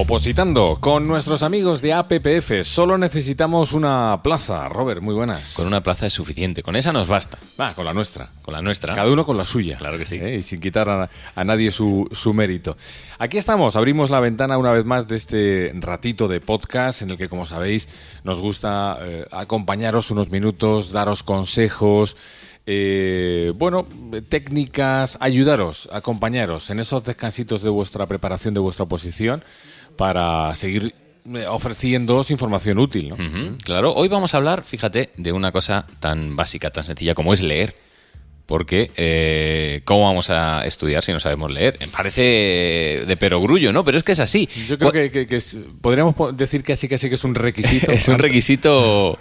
Opositando con nuestros amigos de APPF. Solo necesitamos una plaza. Robert, muy buenas. Con una plaza es suficiente, con esa nos basta. Con la nuestra. Con la nuestra. Cada uno con la suya. Claro que sí. Y sin quitar a nadie su mérito. Aquí estamos, abrimos la ventana una vez más de este ratito de podcast en el que, como sabéis, nos gusta acompañaros unos minutos, daros consejos, técnicas, ayudaros, acompañaros en esos descansitos de vuestra preparación, de vuestra oposición, para seguir ofreciéndoos información útil, ¿no? Uh-huh, claro, hoy vamos a hablar, fíjate, de una cosa tan básica, tan sencilla como es leer. Porque, ¿cómo vamos a estudiar si no sabemos leer? Me parece de perogrullo, ¿no? Pero es que es así. Yo creo que podríamos decir que sí que es un requisito. Es un requisito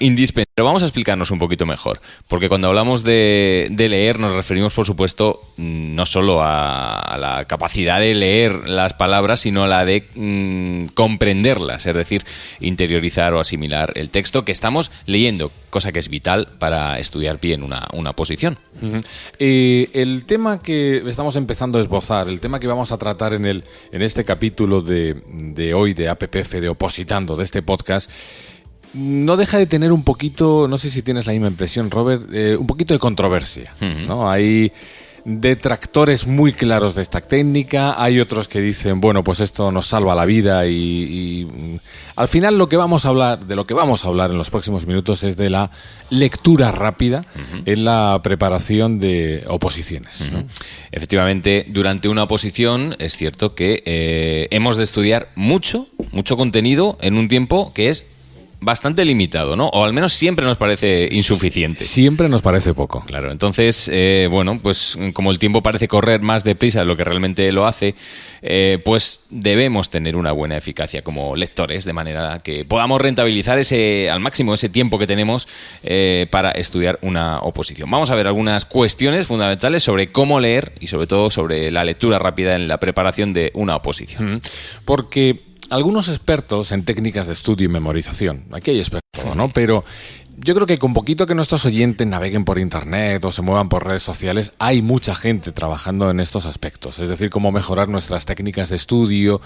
indispensable. Pero vamos a explicarnos un poquito mejor. Porque cuando hablamos de leer nos referimos, por supuesto, no solo a la capacidad de leer las palabras, sino a la de comprenderlas. Es decir, interiorizar o asimilar el texto que estamos leyendo, cosa que es vital para estudiar bien una posición. Uh-huh. El tema que estamos empezando a esbozar, el tema que vamos a tratar en este capítulo de hoy de APPF, de Opositando, de este podcast, no deja de tener un poquito, no sé si tienes la misma impresión, Robert, un poquito de controversia, uh-huh. ¿no? Hay detractores muy claros de esta técnica, hay otros que dicen, bueno, pues esto nos salva la vida y al final de lo que vamos a hablar en los próximos minutos es de la lectura rápida uh-huh. en la preparación de oposiciones, uh-huh. ¿no? Efectivamente, durante una oposición es cierto que hemos de estudiar mucho contenido en un tiempo que es bastante limitado, ¿no? O al menos siempre nos parece insuficiente. Siempre nos parece poco. Claro, entonces, pues como el tiempo parece correr más deprisa de lo que realmente lo hace, pues debemos tener una buena eficacia como lectores, de manera que podamos rentabilizar al máximo ese tiempo que tenemos para estudiar una oposición. Vamos a ver algunas cuestiones fundamentales sobre cómo leer y sobre todo sobre la lectura rápida en la preparación de una oposición. Porque algunos expertos en técnicas de estudio y memorización, aquí hay expertos, ¿no? Pero yo creo que con poquito que nuestros oyentes naveguen por internet o se muevan por redes sociales, hay mucha gente trabajando en estos aspectos, es decir, cómo mejorar nuestras técnicas de estudio,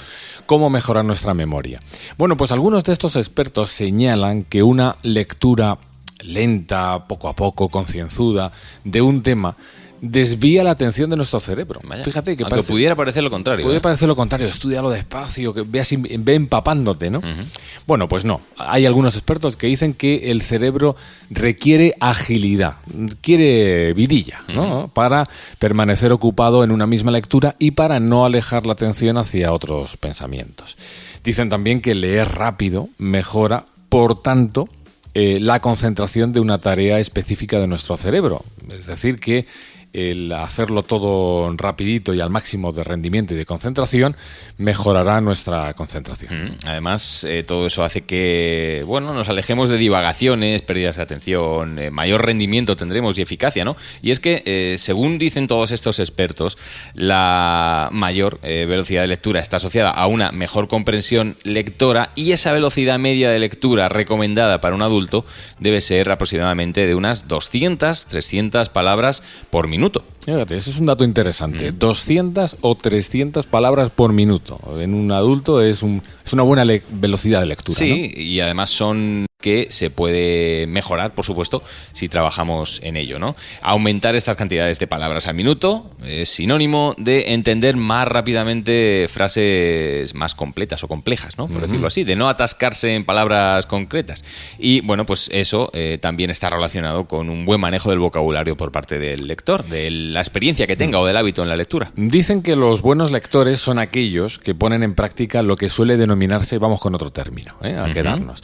cómo mejorar nuestra memoria. Bueno, pues algunos de estos expertos señalan que una lectura lenta, poco a poco, concienzuda, de un tema desvía la atención de nuestro cerebro. Vaya. Fíjate que pudiera parecer lo contrario. Puede parecer lo contrario, estúdialo despacio, que ve empapándote, ¿no? Uh-huh. Bueno, pues no. Hay algunos expertos que dicen que el cerebro requiere agilidad, quiere vidilla, ¿no? Uh-huh. Para permanecer ocupado en una misma lectura y para no alejar la atención hacia otros pensamientos. Dicen también que leer rápido mejora, por tanto, la concentración de una tarea específica de nuestro cerebro. Es decir, que el hacerlo todo rapidito y al máximo de rendimiento y de concentración mejorará nuestra concentración. Además, todo eso hace que, nos alejemos de divagaciones, pérdidas de atención, mayor rendimiento tendremos y eficacia, ¿no? Y es que, según dicen todos estos expertos, la mayor velocidad de lectura está asociada a una mejor comprensión lectora y esa velocidad media de lectura recomendada para un adulto debe ser aproximadamente de unas 200-300 palabras por minuto. Fíjate, eso es un dato interesante. 200 o 300 palabras por minuto. En un adulto es una buena velocidad de lectura. Sí, ¿no? Y además son que se puede mejorar, por supuesto, si trabajamos en ello, ¿no? Aumentar estas cantidades de palabras al minuto es sinónimo de entender más rápidamente frases más completas o complejas, ¿no? Por decirlo así, de no atascarse en palabras concretas. Y pues eso también está relacionado con un buen manejo del vocabulario por parte del lector, de la experiencia que tenga o del hábito en la lectura. Dicen que los buenos lectores son aquellos que ponen en práctica lo que suele denominarse, vamos con otro término, a quedarnos.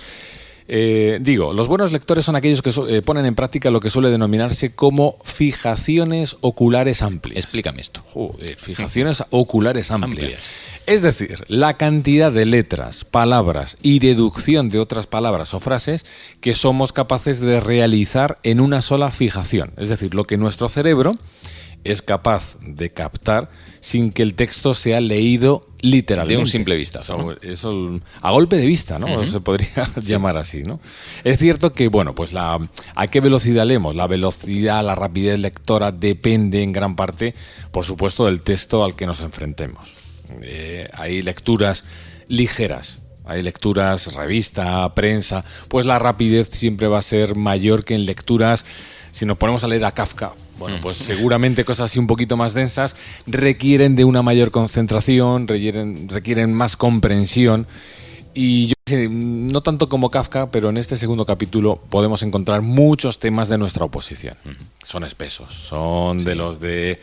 Los buenos lectores son aquellos que ponen en práctica lo que suele denominarse como fijaciones oculares amplias. Explícame esto. Fijaciones oculares amplias. Es decir, la cantidad de letras, palabras y deducción de otras palabras o frases que somos capaces de realizar en una sola fijación. Es decir, lo que nuestro cerebro es capaz de captar sin que el texto sea leído literalmente. De un simple vistazo, ¿no? Eso a golpe de vista, ¿no? Uh-huh. Se podría llamar así, ¿no? Es cierto que, pues ¿a qué velocidad leemos? La velocidad, la rapidez lectora depende en gran parte, por supuesto, del texto al que nos enfrentemos. Hay lecturas ligeras. Hay lecturas, revista, prensa, pues la rapidez siempre va a ser mayor que en lecturas. Si nos ponemos a leer a Kafka, bueno, pues seguramente cosas así un poquito más densas requieren de una mayor concentración, requieren más comprensión. Y yo no tanto como Kafka, pero en este segundo capítulo podemos encontrar muchos temas de nuestra oposición. Son espesos, son de los de...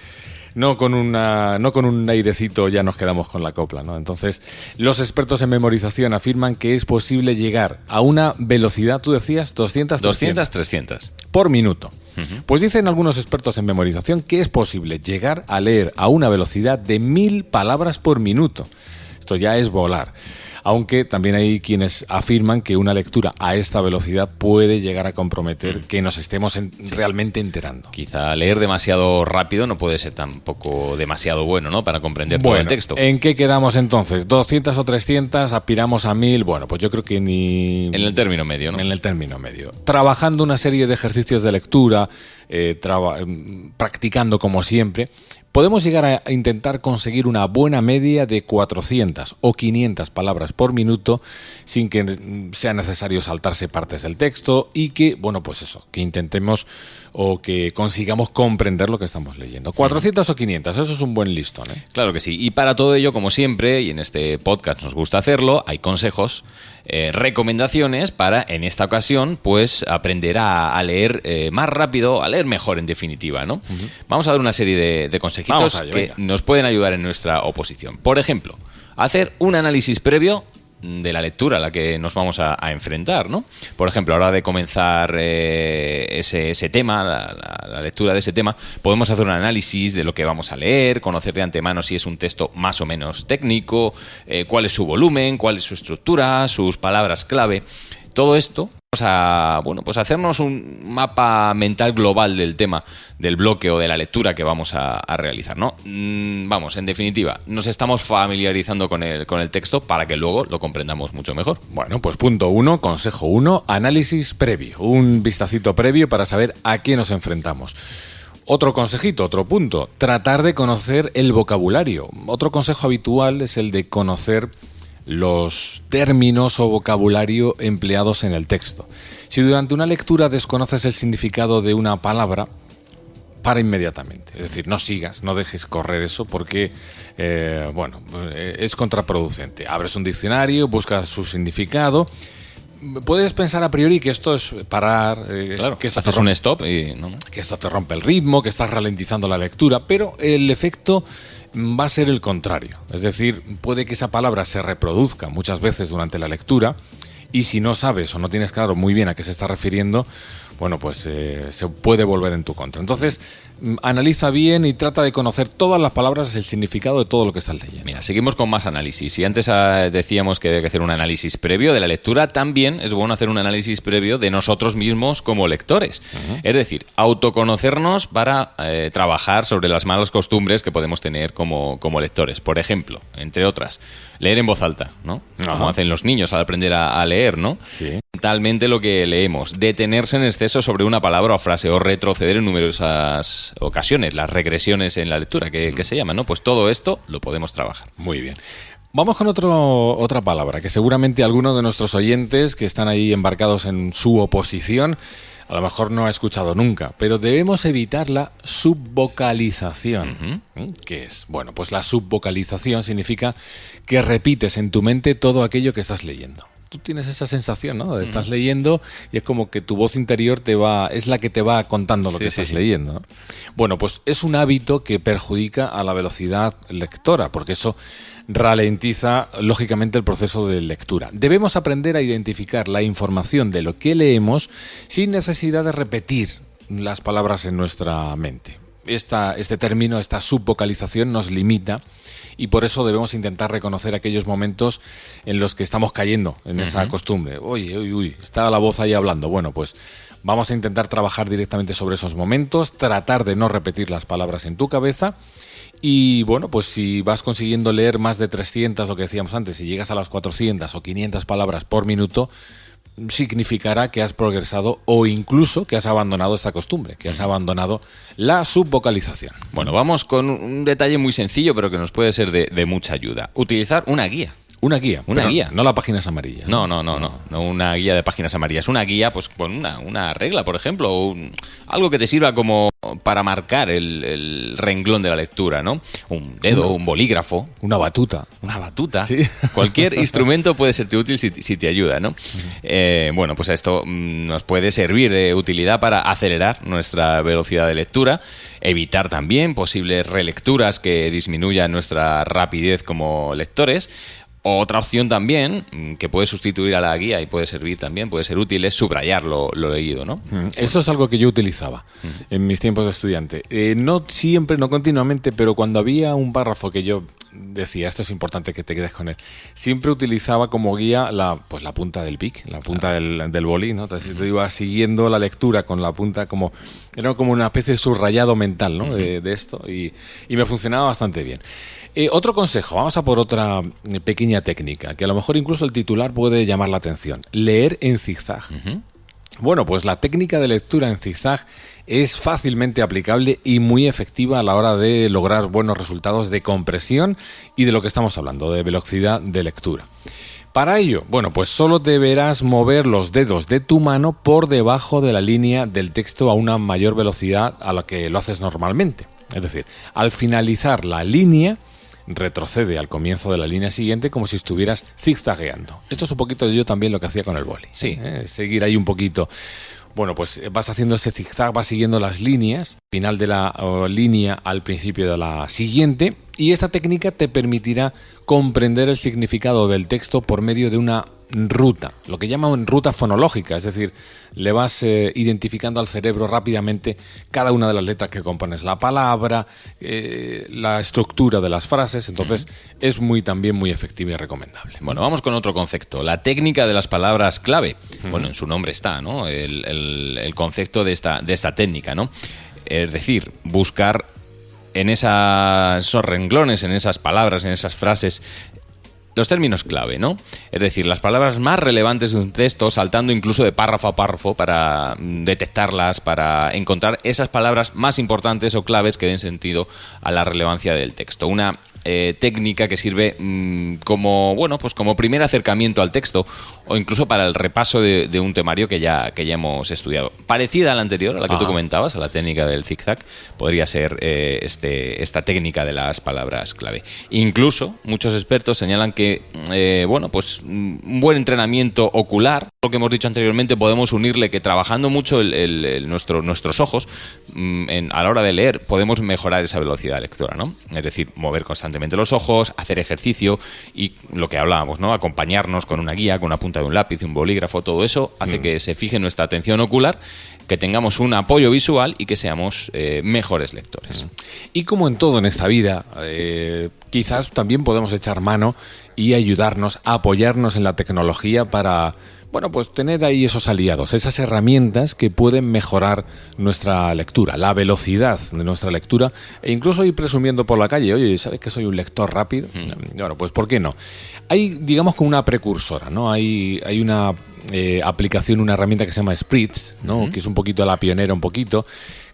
No con un airecito ya nos quedamos con la copla, ¿no? Entonces, los expertos en memorización afirman que es posible llegar a una velocidad, tú decías, 200, 300. Por minuto. Pues dicen algunos expertos en memorización que es posible llegar a leer a una velocidad de 1000 palabras por minuto. Esto ya es volar. Aunque también hay quienes afirman que una lectura a esta velocidad puede llegar a comprometer que nos estemos realmente enterando. Quizá leer demasiado rápido no puede ser tampoco demasiado bueno, ¿no? Para comprender todo el texto. ¿En qué quedamos entonces? ¿200 o 300? ¿Aspiramos a 1000? Bueno, pues yo creo que ni... En el término medio, ¿no? En el término medio. Trabajando una serie de ejercicios de lectura, practicando como siempre, podemos llegar a intentar conseguir una buena media de 400 o 500 palabras por minuto sin que sea necesario saltarse partes del texto y que, bueno, pues eso, que intentemos o que consigamos comprender lo que estamos leyendo. 400 o 500, eso es un buen listón, ¿eh? Claro que sí. Y para todo ello, como siempre, y en este podcast nos gusta hacerlo, hay consejos, recomendaciones para, en esta ocasión, pues aprender a leer más rápido, a leer mejor, en definitiva, ¿no? Vamos a dar una serie de consejitos que nos pueden ayudar en nuestra oposición. Por ejemplo, hacer un análisis previo de la lectura a la que nos vamos a enfrentar, ¿no? Por ejemplo, a la hora de comenzar ese tema, la lectura de ese tema, podemos hacer un análisis de lo que vamos a leer, conocer de antemano si es un texto más o menos técnico, cuál es su volumen, cuál es su estructura, sus palabras clave. Todo esto, vamos a, bueno, pues hacernos un mapa mental global del tema, del bloque o de la lectura que vamos a realizar, ¿no? Vamos, en definitiva, nos estamos familiarizando con el texto para que luego lo comprendamos mucho mejor. Bueno, pues punto 1, consejo 1, análisis previo, un vistacito previo para saber a qué nos enfrentamos. Otro consejito, otro punto, tratar de conocer el vocabulario. Otro consejo habitual es el de conocer los términos o vocabulario empleados en el texto. Si durante una lectura desconoces el significado de una palabra, para inmediatamente. Es decir, no sigas, no dejes correr eso porque, es contraproducente. Abres un diccionario, buscas su significado. Puedes pensar a priori que esto es parar, claro, que esto haces un stop y no. Que esto te rompe el ritmo, que estás ralentizando la lectura, pero el efecto va a ser el contrario. Es decir, puede que esa palabra se reproduzca muchas veces durante la lectura y si no sabes o no tienes claro muy bien a qué se está refiriendo, bueno, pues se puede volver en tu contra. Entonces, analiza bien y trata de conocer todas las palabras, el significado de todo lo que estás leyendo. Mira, seguimos con más análisis. Y antes decíamos que hay que hacer un análisis previo de la lectura, también es bueno hacer un análisis previo de nosotros mismos como lectores. Es decir, autoconocernos para trabajar sobre las malas costumbres que podemos tener como lectores. Por ejemplo, entre otras, leer en voz alta, ¿no? Como hacen los niños al aprender a leer, ¿no? Sí. Mentalmente lo que leemos, detenerse en exceso sobre una palabra o frase o retroceder en numerosas ocasiones, las regresiones en la lectura que se llaman, ¿no? Pues todo esto lo podemos trabajar. Muy bien. Vamos con otra palabra que seguramente algunos de nuestros oyentes que están ahí embarcados en su oposición a lo mejor no ha escuchado nunca, pero debemos evitar la subvocalización. ¿Qué es? Bueno, pues la subvocalización significa que repites en tu mente todo aquello que estás leyendo. Tú tienes esa sensación, ¿no? Estás leyendo y es como que tu voz interior es la que te va contando lo que estás leyendo, ¿no? Bueno, pues es un hábito que perjudica a la velocidad lectora, porque eso ralentiza, lógicamente, el proceso de lectura. Debemos aprender a identificar la información de lo que leemos sin necesidad de repetir las palabras en nuestra mente. Este término, esta subvocalización, nos limita y por eso debemos intentar reconocer aquellos momentos en los que estamos cayendo en esa costumbre. Uy, está la voz ahí hablando. Bueno, pues vamos a intentar trabajar directamente sobre esos momentos, tratar de no repetir las palabras en tu cabeza. Y bueno, pues si vas consiguiendo leer más de 300, lo que decíamos antes, si llegas a las 400 o 500 palabras por minuto, significará que has progresado o incluso que has abandonado esta costumbre, que has abandonado la subvocalización. Bueno, vamos con un detalle muy sencillo, pero que nos puede ser de mucha ayuda. Utilizar una guía. Una guía. Una guía. No las páginas amarillas. No, una guía de páginas amarillas. Una guía, pues con una regla, por ejemplo, o algo que te sirva como para marcar el renglón de la lectura, ¿no? Un dedo, un bolígrafo. Una batuta. Una batuta. Sí. Cualquier instrumento puede serte útil si te ayuda, ¿no? Bueno, pues esto nos puede servir de utilidad para acelerar nuestra velocidad de lectura, evitar también posibles relecturas que disminuyan nuestra rapidez como lectores. Otra opción también, que puede sustituir a la guía y puede servir también, puede ser útil, es subrayar lo leído, ¿no? Esto es algo que yo utilizaba en mis tiempos de estudiante. No siempre, no continuamente, pero cuando había un párrafo que yo decía, esto es importante que te quedes con él, siempre utilizaba como guía la punta del pic, la punta del boli, ¿no? Entonces te iba siguiendo la lectura con la punta, era como una especie de subrayado mental, ¿no? de esto, y me funcionaba bastante bien. Otro consejo, vamos a por otra pequeña técnica, que a lo mejor incluso el titular puede llamar la atención. Leer en zigzag. Bueno, pues la técnica de lectura en zigzag es fácilmente aplicable y muy efectiva a la hora de lograr buenos resultados de compresión y de lo que estamos hablando, de velocidad de lectura. Para ello, bueno, pues solo deberás mover los dedos de tu mano por debajo de la línea del texto a una mayor velocidad a la que lo haces normalmente. Es decir, al finalizar la línea, retrocede al comienzo de la línea siguiente como si estuvieras zigzagueando. Esto es un poquito yo también lo que hacía con el boli. Sí. Seguir ahí un poquito. Bueno, pues vas haciendo ese zigzag, vas siguiendo las líneas, final de la línea al principio de la siguiente, y esta técnica te permitirá comprender el significado del texto por medio de una ruta, lo que llaman ruta fonológica, es decir, le vas identificando al cerebro rápidamente cada una de las letras que compones la palabra, la estructura de las frases, entonces es también muy efectiva y recomendable. Bueno, vamos con otro concepto, la técnica de las palabras clave. Bueno, en su nombre está, ¿no? El concepto de esta técnica, ¿no? Es decir, buscar en esos renglones, en esas palabras, en esas frases, los términos clave, ¿no? Es decir, las palabras más relevantes de un texto, saltando incluso de párrafo a párrafo para detectarlas, para encontrar esas palabras más importantes o claves que den sentido a la relevancia del texto. Una técnica que sirve como primer acercamiento al texto o incluso para el repaso de un temario que ya hemos estudiado. Parecida a la anterior, a la que tú comentabas, a la técnica del zigzag, podría ser esta técnica de las palabras clave. Incluso muchos expertos señalan que un buen entrenamiento ocular, lo que hemos dicho anteriormente, podemos unirle que trabajando mucho nuestros ojos a la hora de leer podemos mejorar esa velocidad lectora, ¿no? Es decir, mover constantemente los ojos, hacer ejercicio y lo que hablábamos, ¿no? Acompañarnos con una guía, con una punta de un lápiz, un bolígrafo, todo eso hace que se fije nuestra atención ocular, que tengamos un apoyo visual y que seamos mejores lectores. Y como en todo en esta vida, quizás también podemos echar mano y ayudarnos, apoyarnos en la tecnología para tener ahí esos aliados, esas herramientas que pueden mejorar nuestra lectura, la velocidad de nuestra lectura e incluso ir presumiendo por la calle, oye, ¿sabes que soy un lector rápido? Bueno, pues ¿por qué no? Hay, digamos, como una precursora, ¿no? Hay una aplicación, una herramienta que se llama Spritz, ¿no? Que es un poquito la pionera,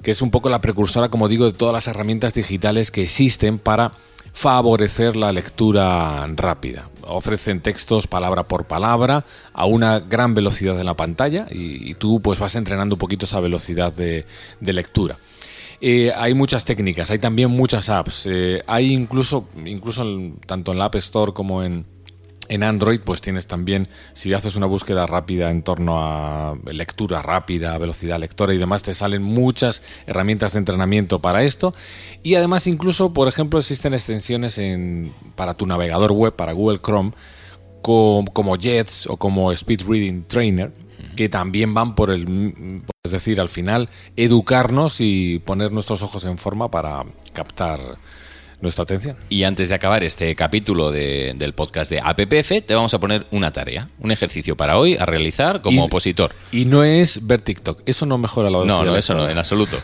que es un poco la precursora, como digo, de todas las herramientas digitales que existen para favorecer la lectura rápida. Ofrecen textos palabra por palabra a una gran velocidad en la pantalla y tú pues vas entrenando un poquito esa velocidad de lectura. Hay muchas técnicas, hay también muchas apps. Hay incluso tanto en la App Store como en Android, pues tienes también, si haces una búsqueda rápida en torno a lectura rápida, velocidad lectora y demás, te salen muchas herramientas de entrenamiento para esto. Y además incluso, por ejemplo, existen extensiones para tu navegador web, para Google Chrome, como Jets o como Speed Reading Trainer, que también van es decir, al final, educarnos y poner nuestros ojos en forma para captar nuestra atención. Y antes de acabar este capítulo del podcast de APPF, te vamos a poner una tarea, un ejercicio para hoy a realizar como opositor. Y no es ver TikTok, eso no mejora la velocidad. No, eso no, en absoluto.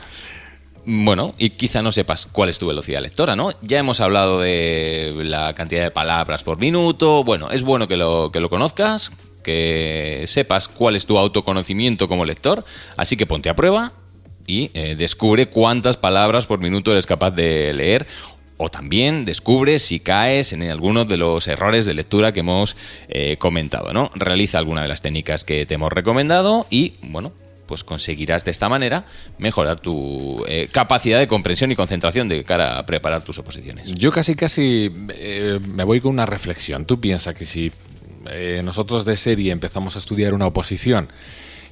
Bueno, y quizá no sepas cuál es tu velocidad lectora, ¿no? Ya hemos hablado de la cantidad de palabras por minuto. Bueno, es bueno que lo conozcas, que sepas cuál es tu autoconocimiento como lector, así que ponte a prueba y descubre cuántas palabras por minuto eres capaz de leer O también descubres si caes en algunos de los errores de lectura que hemos comentado, ¿no? Realiza alguna de las técnicas que te hemos recomendado y, bueno, pues conseguirás de esta manera mejorar tu capacidad de comprensión y concentración de cara a preparar tus oposiciones. Yo casi me voy con una reflexión. Tú piensas que si nosotros de serie empezamos a estudiar una oposición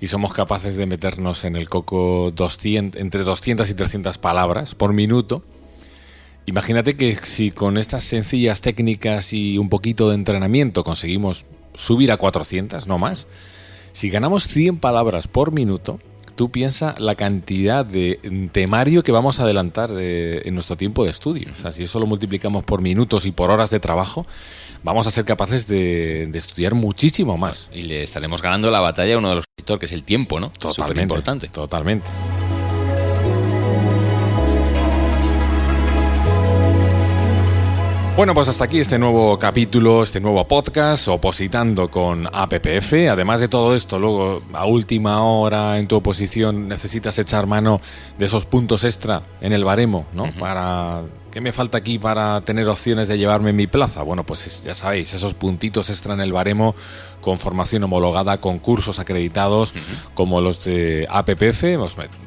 y somos capaces de meternos en el coco entre 200 y 300 palabras por minuto, imagínate que si con estas sencillas técnicas y un poquito de entrenamiento conseguimos subir a 400, no más. Si ganamos 100 palabras por minuto, tú piensa la cantidad de temario que vamos a adelantar en nuestro tiempo de estudio. O sea, si eso lo multiplicamos por minutos y por horas de trabajo, vamos a ser capaces de estudiar muchísimo más. Y le estaremos ganando la batalla a uno de los escritores, que es el tiempo, ¿no? Totalmente. Súper importante. Totalmente. Bueno, pues hasta aquí este nuevo capítulo, este nuevo podcast, Opositando con APPF. Además de todo esto, luego a última hora en tu oposición necesitas echar mano de esos puntos extra en el baremo, ¿no? ¿Qué me falta aquí para tener opciones de llevarme mi plaza? Bueno, pues ya sabéis, esos puntitos extra en el baremo con formación homologada, con cursos acreditados como los de APPF.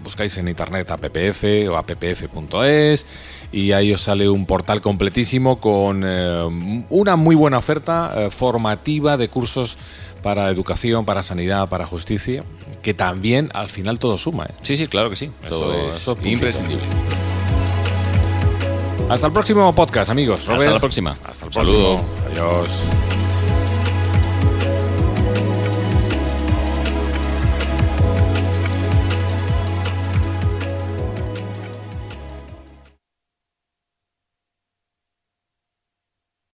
Buscáis en internet APPF o appf.es y ahí os sale un portal completísimo con una muy buena oferta formativa de cursos para educación, para sanidad, para justicia, que también al final todo suma, ¿eh? Sí, claro que sí. Todo es imprescindible. Hasta el próximo podcast, amigos. Robert. Hasta la próxima. Hasta el próximo. Saludo. Adiós.